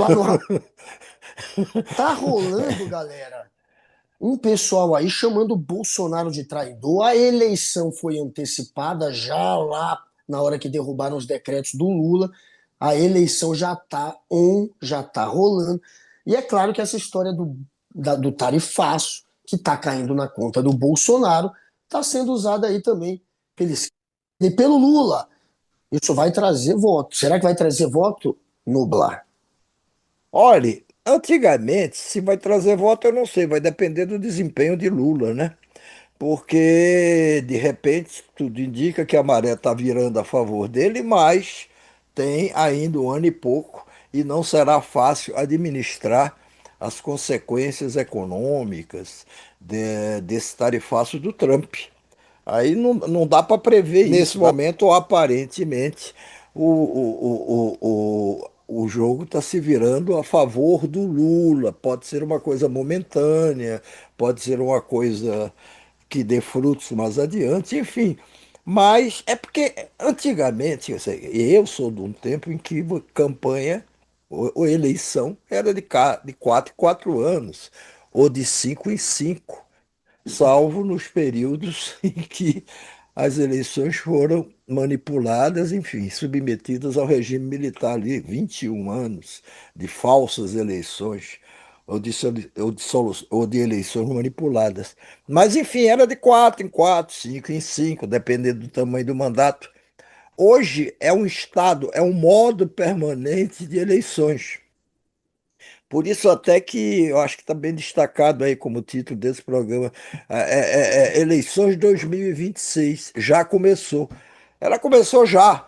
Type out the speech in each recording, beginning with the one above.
Agora, tá rolando, galera, um pessoal aí chamando o Bolsonaro de traidor. A eleição foi antecipada já lá na hora que derrubaram os decretos do Lula. A eleição já tá já tá rolando. E é claro que essa história do tarifaço, que tá caindo na conta do Bolsonaro, tá sendo usada aí também e pelo Lula. Isso vai trazer voto. Será que vai trazer voto? Nublar. Olhe, antigamente, se vai trazer voto, eu não sei, vai depender do desempenho de Lula, né? Porque, de repente, tudo indica que a maré está virando a favor dele, mas tem ainda um ano e pouco e não será fácil administrar as consequências econômicas desse tarifaço do Trump. Aí não dá para prever nesse Isso, dá. momento, aparentemente, o jogo está se virando a favor do Lula. Pode ser uma coisa momentânea, pode ser uma coisa que dê frutos mais adiante, enfim. Mas é porque antigamente, eu sou de um tempo em que campanha ou eleição era de 4 em 4 anos, ou de 5 em 5, salvo nos períodos em que as eleições foram manipuladas, enfim, submetidas ao regime militar ali, 21 anos de falsas eleições ou de eleições manipuladas. Mas, enfim, era de 4 em 4, 5 em 5, dependendo do tamanho do mandato. Hoje é um estado, é um modo permanente de eleições. Por isso até que eu acho que está bem destacado aí como título desse programa, Eleições 2026, já começou. Ela começou já,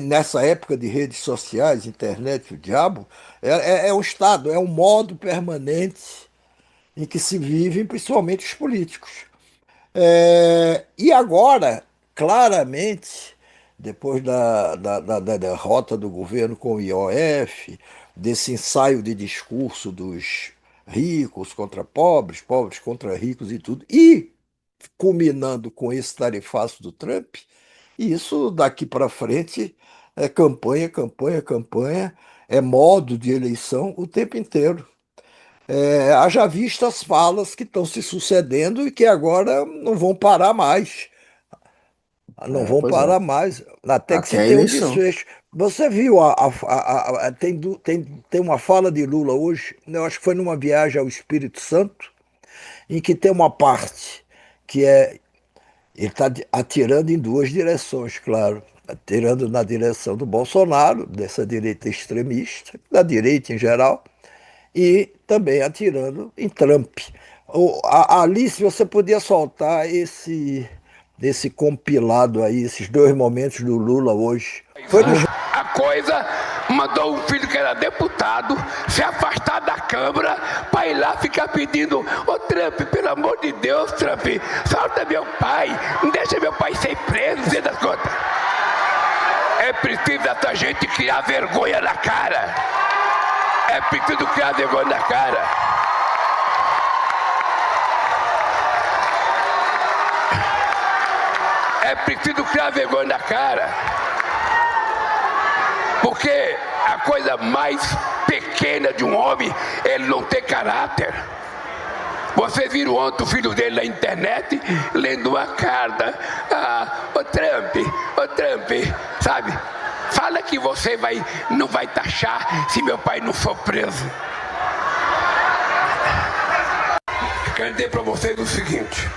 nessa época de redes sociais, internet, o diabo, é um estado, é um modo permanente em que se vivem principalmente os políticos. E agora, claramente, depois da derrota do governo com o IOF, desse ensaio de discurso dos ricos contra pobres, pobres contra ricos e tudo, e culminando com esse tarifaço do Trump, isso daqui para frente é campanha, campanha, campanha, é modo de eleição o tempo inteiro. Haja vista as falas que estão se sucedendo e que agora não vão parar mais. Não É, vão pois é. parar mais, até que Até se a tenha um eleição. desfecho. Você viu, tem uma fala de Lula hoje, eu acho que foi numa viagem ao Espírito Santo, em que tem uma parte que ele está atirando em duas direções, claro. Atirando na direção do Bolsonaro, dessa direita extremista, da direita em geral, e também atirando em Trump. Alice, você podia soltar esse compilado aí, esses dois momentos do Lula hoje. Foi no A coisa mandou um filho que era deputado se afastar da Câmara para ir lá ficar pedindo: ô Trump, pelo amor de Deus, Trump, solta meu pai, não deixa meu pai ser preso, dentro das contas. É preciso essa gente criar vergonha na cara. É preciso criar vergonha na cara. É preciso criar vergonha na cara. Porque a coisa mais pequena de um homem é ele não ter caráter. Vocês viram ontem o filho dele na internet lendo uma carta. Ô Trump, sabe? Fala que você não vai taxar se meu pai não for preso. Quero dizer para vocês o seguinte: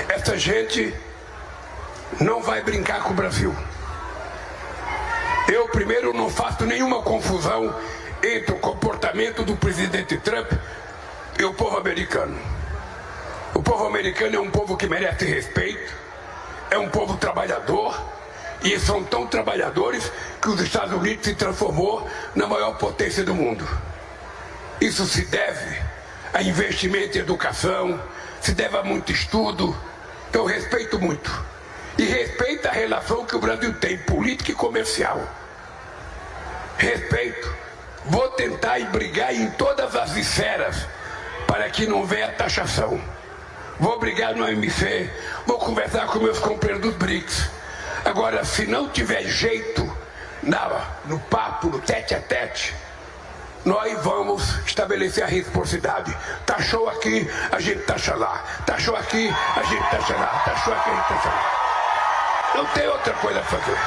essa gente não vai brincar com o Brasil. Eu, primeiro, não faço nenhuma confusão entre o comportamento do presidente Trump e o povo americano. O povo americano é um povo que merece respeito, é um povo trabalhador, e são tão trabalhadores que os Estados Unidos se transformou na maior potência do mundo. Isso se deve a investimento em educação, se deve a muito estudo. Eu respeito muito. E respeito a relação que o Brasil tem, política e comercial. Respeito. Vou tentar e brigar em todas as esferas para que não venha taxação. Vou brigar no OMC, vou conversar com meus companheiros dos BRICS. Agora, se não tiver jeito, no papo, no tete a tete, nós vamos estabelecer a reciprocidade. Taxou aqui, a gente taxa lá. Taxou aqui, a gente taxa lá. Taxou aqui, a gente taxa lá. Não tem outra coisa a fazer.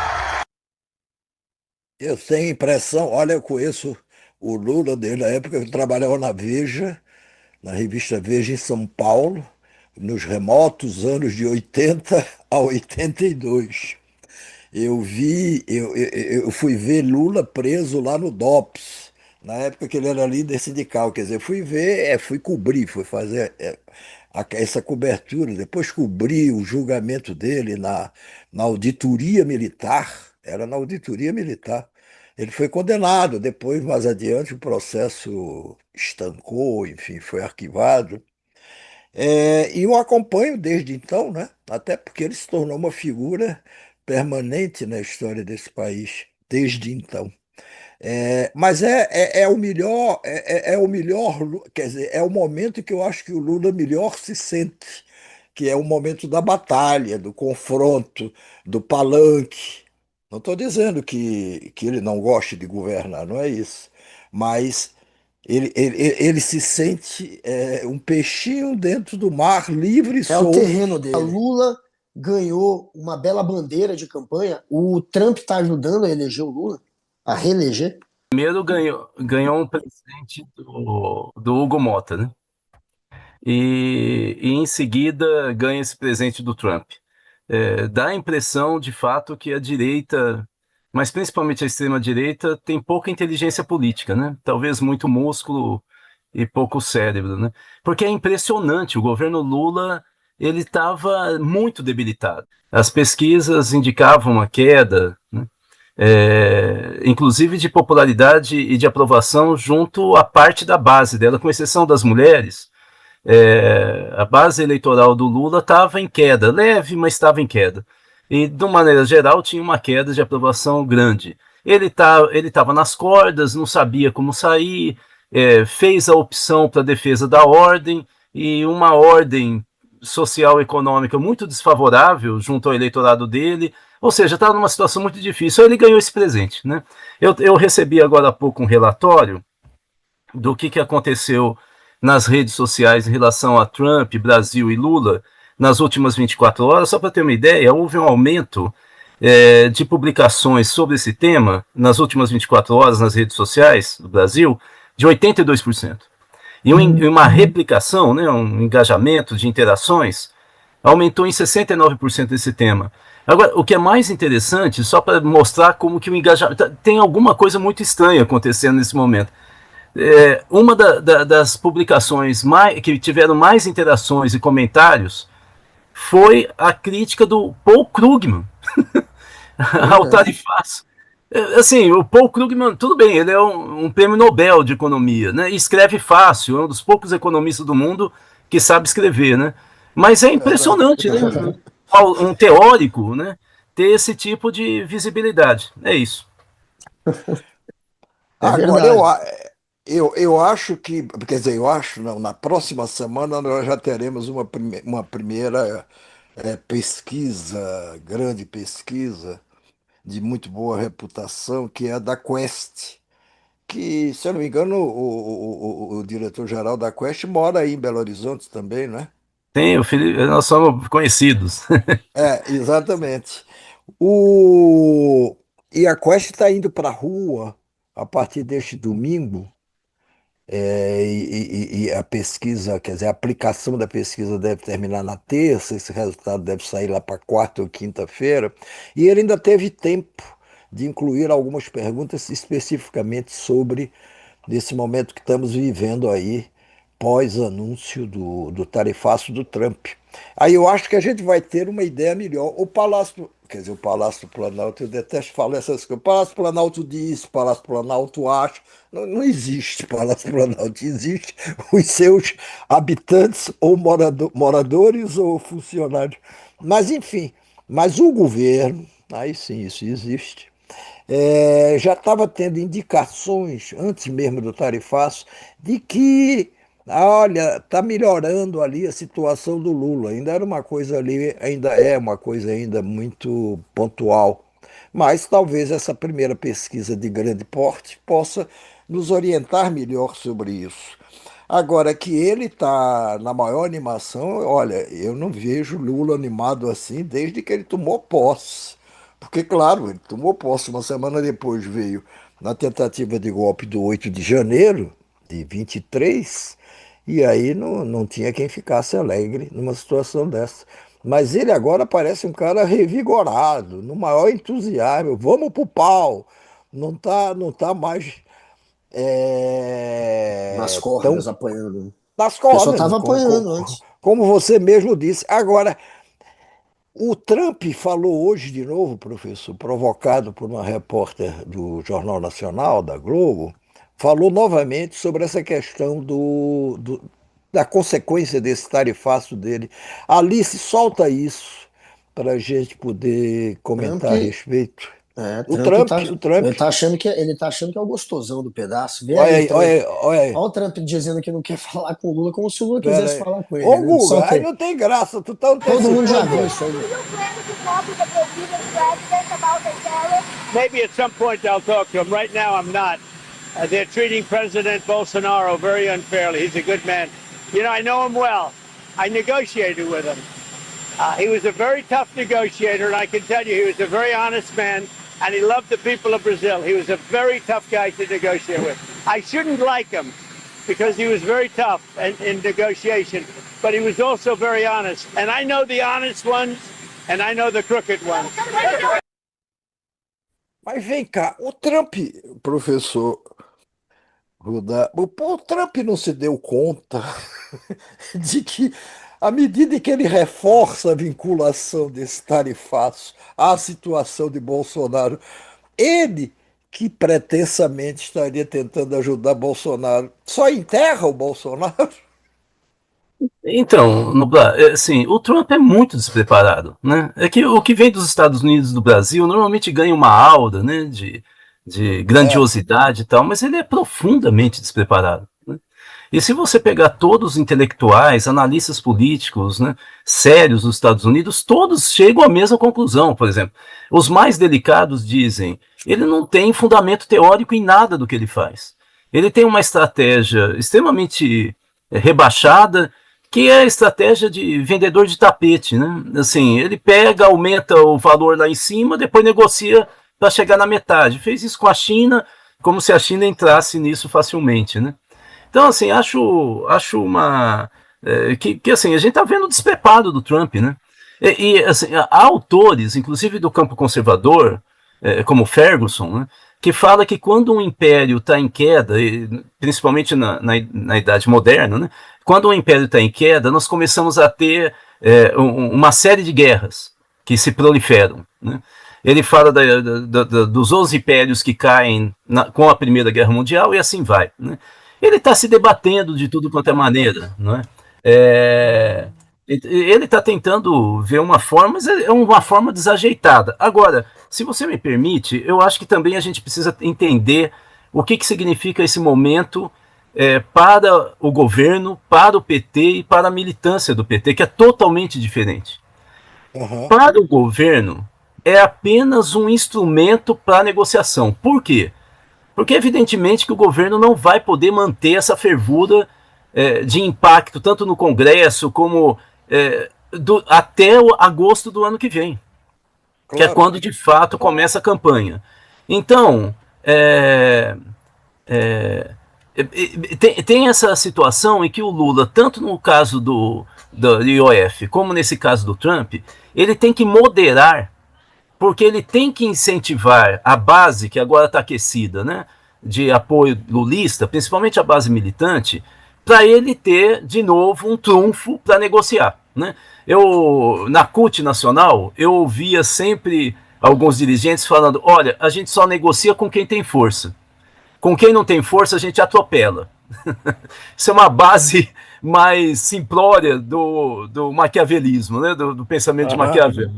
Eu tenho impressão, olha, eu conheço o Lula desde a época que eu trabalhava na Veja, na revista Veja em São Paulo, nos remotos anos de 80 a 82. Eu fui ver Lula preso lá no DOPS, na época que ele era líder sindical. Quer dizer, fui ver, fui cobrir, fui fazer essa cobertura, depois cobri o julgamento dele na auditoria militar, era na auditoria militar. Ele foi condenado, depois, mais adiante, o processo estancou, enfim, foi arquivado. E eu acompanho desde então, né? Até porque ele se tornou uma figura permanente na história desse país, desde então. Mas é o melhor, é o melhor, quer dizer, é o momento que eu acho que o Lula melhor se sente, que é o momento da batalha, do confronto, do palanque. Não estou dizendo que ele não goste de governar, não é isso. Mas ele se sente um peixinho dentro do mar, livre e É o solto. terreno dele. A Lula ganhou uma bela bandeira de campanha. O Trump está ajudando a eleger o Lula, a reeleger. Primeiro ganhou um presente do Hugo Mota, né? E em seguida ganha esse presente do Trump. Dá a impressão, de fato, que a direita, mas principalmente a extrema-direita, tem pouca inteligência política, né? Talvez muito músculo e pouco cérebro, né? Porque é impressionante, o governo Lula, ele estava muito debilitado. As pesquisas indicavam uma queda, né? Inclusive de popularidade e de aprovação junto à parte da base dela, com exceção das mulheres. A base eleitoral do Lula estava em queda, leve, mas estava em queda. E, de uma maneira geral, tinha uma queda de aprovação grande. Ele estava nas cordas, não sabia como sair, fez a opção para a defesa da ordem, e uma ordem social econômica muito desfavorável junto ao eleitorado dele, ou seja, estava numa situação muito difícil. Aí ele ganhou esse presente, né? Eu recebi agora há pouco um relatório do que aconteceu nas redes sociais em relação a Trump, Brasil e Lula nas últimas 24 horas. Só para ter uma ideia, houve um aumento de publicações sobre esse tema nas últimas 24 horas nas redes sociais do Brasil de 82%. E uma replicação, né, um engajamento de interações, aumentou em 69% esse tema. Agora, o que é mais interessante, só para mostrar como que o engajamento... Tem alguma coisa muito estranha acontecendo nesse momento. Uma das publicações que tiveram mais interações e comentários foi a crítica do Paul Krugman ao tarifaço. Assim, o Paul Krugman, tudo bem, ele é um prêmio Nobel de economia, né? E escreve fácil, é um dos poucos economistas do mundo que sabe escrever, né? Mas é impressionante, né? Um teórico, né? Ter esse tipo de visibilidade. É isso. É Agora, verdade. eu acho que, quer dizer, eu acho, não, na próxima semana nós já teremos uma primeira pesquisa, grande pesquisa, de muito boa reputação, que é a da Quest, que, se eu não me engano, o diretor-geral da Quest mora aí em Belo Horizonte também, né? Tem, o Felipe, nós somos conhecidos. Exatamente. O... E a Quest está indo para a rua a partir deste domingo. E a pesquisa, quer dizer, a aplicação da pesquisa deve terminar na terça, esse resultado deve sair lá para quarta ou quinta-feira, e ele ainda teve tempo de incluir algumas perguntas especificamente sobre nesse momento que estamos vivendo aí, pós-anúncio do tarifaço do Trump. Aí eu acho que a gente vai ter uma ideia melhor. O Palácio, quer dizer, o Palácio do Planalto, eu detesto falar essas coisas. O Palácio do Planalto diz, o Palácio do Planalto acha. Não, não existe Palácio do Planalto, existe os seus habitantes ou moradores ou funcionários. Mas, enfim, mas o governo, aí sim, isso existe, já estava tendo indicações, antes mesmo do tarifaço, de que, olha, está melhorando ali a situação do Lula. Ainda era uma coisa ali, ainda é uma coisa ainda muito pontual. Mas talvez essa primeira pesquisa de grande porte possa nos orientar melhor sobre isso. Agora que ele está na maior animação, olha, eu não vejo Lula animado assim desde que ele tomou posse. Porque, claro, ele tomou posse, uma semana depois veio na tentativa de golpe do 8 de janeiro de 23, e aí não tinha quem ficasse alegre numa situação dessa. Mas ele agora parece um cara revigorado, no maior entusiasmo. Vamos pro pau! Não tá mais Nas tão cordas, apanhando. nas Porque só cordas, tava apanhando antes. como você mesmo disse. Agora, o Trump falou hoje de novo, professor, provocado por uma repórter do Jornal Nacional, da Globo, falou novamente sobre essa questão da consequência desse tarifaço dele. Alice, solta isso para a gente poder Trump, comentar a respeito. O Trump Trump, tá, o Trump, ele tá achando que é o gostosão do pedaço. Vê olha aí, aí, olha Trump. aí, olha aí. Olha o Trump dizendo que não quer falar com o Lula, como se o Lula Pera quisesse aí. falar com ele, Ô, né? Guga, Solta aí aí. não tem graça, tu tá Todo mundo já antecipando viu aí. isso aí. Do you plan to talk to the Brazilian president about the tariffs? Maybe at some point I'll talk to him. Right now, I'm not. They're treating President Bolsonaro very unfairly. He's a good man. You know, I know him well. I negotiated with him. He was a very tough negotiator, and I can tell you he was a very honest man, and he loved the people of Brazil. He was a very tough guy to negotiate with. I shouldn't like him because he was very tough in negotiation, but he was also very honest. And I know the honest ones, and I know the crooked ones. Mas vem cá, o Trump, professor Rudá, o Trump não se deu conta de que, à medida que ele reforça a vinculação desse tarifaço à situação de Bolsonaro, ele, que pretensamente estaria tentando ajudar Bolsonaro, só enterra o Bolsonaro? Então, Nublar, assim, o Trump é muito despreparado, né? É que o que vem dos Estados Unidos do Brasil normalmente ganha uma aura, né, de É. grandiosidade e tal, mas ele é profundamente despreparado, né? E se você pegar todos os intelectuais, analistas políticos, né, sérios dos Estados Unidos, todos chegam à mesma conclusão. Por exemplo, os mais delicados dizem, ele não tem fundamento teórico em nada do que ele faz. Ele tem uma estratégia extremamente rebaixada, que é a estratégia de vendedor de tapete, né? Assim, ele pega, aumenta o valor lá em cima, depois negocia para chegar na metade. Fez isso com a China, como se a China entrasse nisso facilmente, né? Então, assim, acho uma que assim, a gente está vendo o despreparo do Trump, né? Assim, há autores, inclusive do campo conservador, como Ferguson, né, que fala que quando um império está em queda, principalmente na Idade Moderna, né, quando um império está em queda, nós começamos a ter uma série de guerras que se proliferam, né? Ele fala dos 11 impérios que caem com a Primeira Guerra Mundial e assim vai, né? Ele está se debatendo de tudo quanto é maneira, não é? Ele está tentando ver uma forma, mas é uma forma desajeitada. Agora, se você me permite, eu acho que também a gente precisa entender o que significa esse momento para o governo, para o PT e para a militância do PT, que é totalmente diferente. Uhum. Para o governo, é apenas um instrumento para negociação. Por quê? Porque, evidentemente, que o governo não vai poder manter essa fervura de impacto, tanto no Congresso como até agosto do ano que vem, que é quando, de fato, começa a campanha. Então, tem essa situação em que o Lula, tanto no caso do IOF, como nesse caso do Trump, ele tem que moderar, porque ele tem que incentivar a base, que agora está aquecida, né, de apoio lulista, principalmente a base militante, para ele ter, de novo, um trunfo para negociar, né? Na CUT Nacional, eu ouvia sempre alguns dirigentes falando, olha, a gente só negocia com quem tem força. Com quem não tem força, a gente atropela. Isso é uma base mais simplória do maquiavelismo, né? do pensamento de Maquiavel.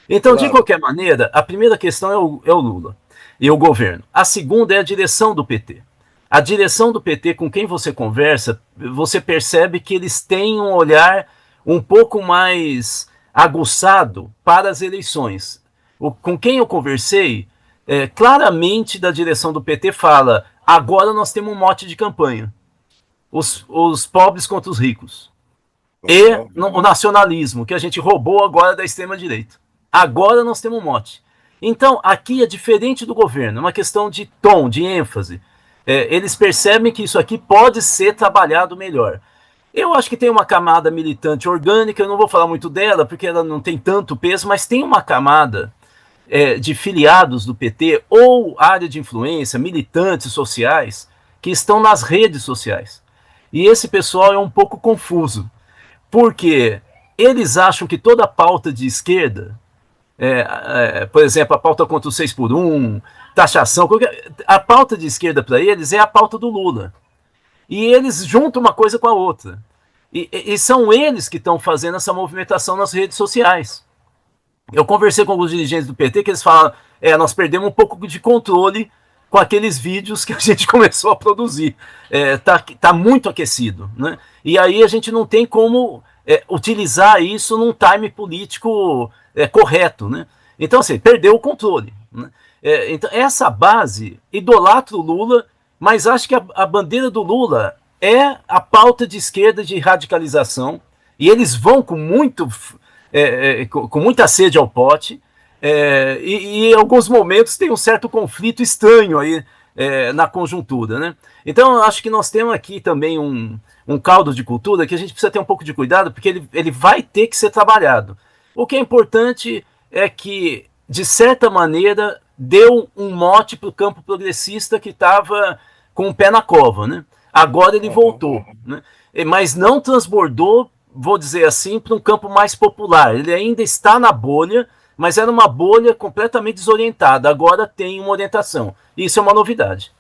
Então, de qualquer maneira, a primeira questão é o Lula e o governo. A segunda é a direção do PT. A direção do PT, com quem você conversa, você percebe que eles têm um olhar um pouco mais aguçado para as eleições. com quem eu conversei, claramente da direção do PT fala, agora nós temos um mote de campanha, os pobres contra os ricos. E o nacionalismo, que a gente roubou agora da extrema-direita. Agora nós temos um mote. Então, aqui é diferente do governo, é uma questão de tom, de ênfase. Eles percebem que isso aqui pode ser trabalhado melhor. Eu acho que tem uma camada militante orgânica, eu não vou falar muito dela, porque ela não tem tanto peso, mas tem uma camada de filiados do PT, ou área de influência, militantes sociais, que estão nas redes sociais. E esse pessoal é um pouco confuso, porque eles acham que toda pauta de esquerda, por exemplo, a pauta contra o 6x1, taxação, a pauta de esquerda para eles é a pauta do Lula. E eles juntam uma coisa com a outra. E são eles que estão fazendo essa movimentação nas redes sociais. Eu conversei com alguns dirigentes do PT que eles falam, nós perdemos um pouco de controle com aqueles vídeos que a gente começou a produzir. Tá muito aquecido, né? E aí a gente não tem como utilizar isso num time político correto, né? Então, assim, perdeu o controle, né? Então, essa base idolatra o Lula, mas acho que a bandeira do Lula é a pauta de esquerda de radicalização, e eles vão com muita sede ao pote, e em alguns momentos tem um certo conflito estranho aí na conjuntura, né? Então, eu acho que nós temos aqui também um caldo de cultura que a gente precisa ter um pouco de cuidado, porque ele vai ter que ser trabalhado. O que é importante é que, de certa maneira, deu um mote para o campo progressista que estava com o pé na cova, né? Agora ele voltou, né? Mas não transbordou, vou dizer assim, para um campo mais popular. Ele ainda está na bolha, mas era uma bolha completamente desorientada. Agora tem uma orientação. Isso é uma novidade.